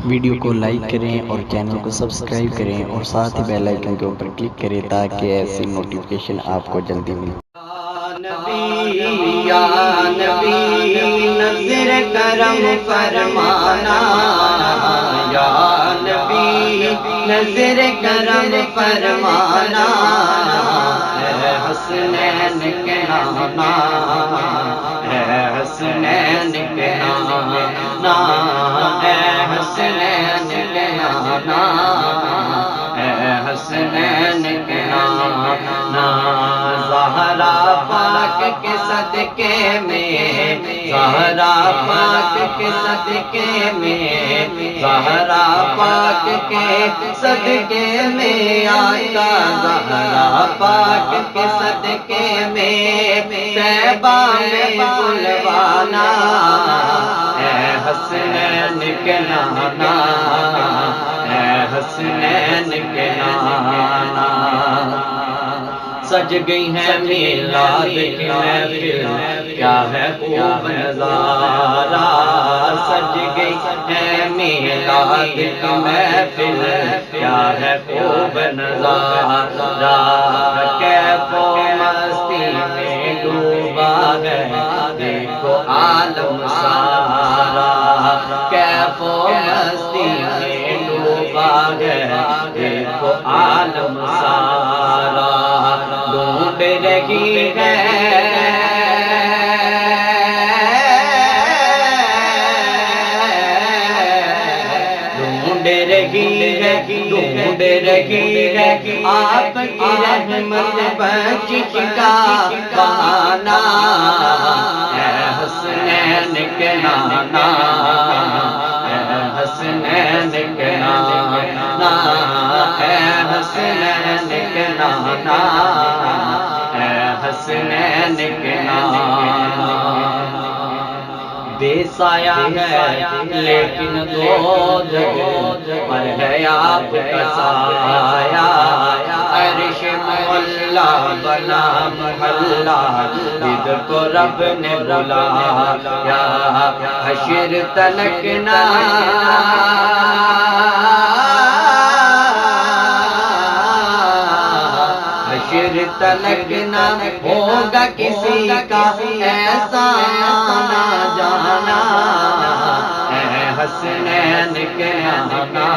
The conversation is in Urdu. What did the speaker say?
ویڈیو کو لائک کریں اور چینل کو سبسکرائب کریں اور ساتھ ہی بیل آئیکن کے اوپر کلک کریں تاکہ ایسی نوٹیفیکیشن آپ کو جلدی ملے۔ یا نبی نظر کرم فرمانا، یا نبی نظر کرم فرمانا، اے حسنین کے نانا، اے حسنین کے نانا، اے حسنین کے نانا، اے حسنین کے نانا، زہرا پاک کے صدقے میں، زہرا پاک کے صدقے میں، زہرا پاک کے صدقے میں، آقا زہرا پاک کے صدقے میں، طیبہ میں بلوانا، اے حسنین کے نانا، اے حسنین کے نانا۔ سج گئی ہے میلاد کی محفل، کیا ہے خوب نظارہ، سج گئی ہے میلاد کی محفل، کیا ہے خوب نظارہ، کیف و مستی میں ڈوبا ہے دیکھو عالم سارا، کیف و مستی میں ڈوبا ہے دیکھو عالم سارا، ڈھونڈ رہی ہے ڈھونڈ رہی ہے آپ کی رحمت بخشش کا بہانہ، اے حسنین کے نانا، اے حسنین کے نانا، اے حسنین کے نانا، اے حسنین کے نانا۔ بے سایہ ہے لیکن دو جگہ پر ہے آپ کا سایہ، عرش معلا بنا محلہ، ادھر کو رب نے بلایا، حشر تلک نہ حشر تلک نہ ہوگا کسی کا ایسا آنا جانا، اے حسنین کے نانا،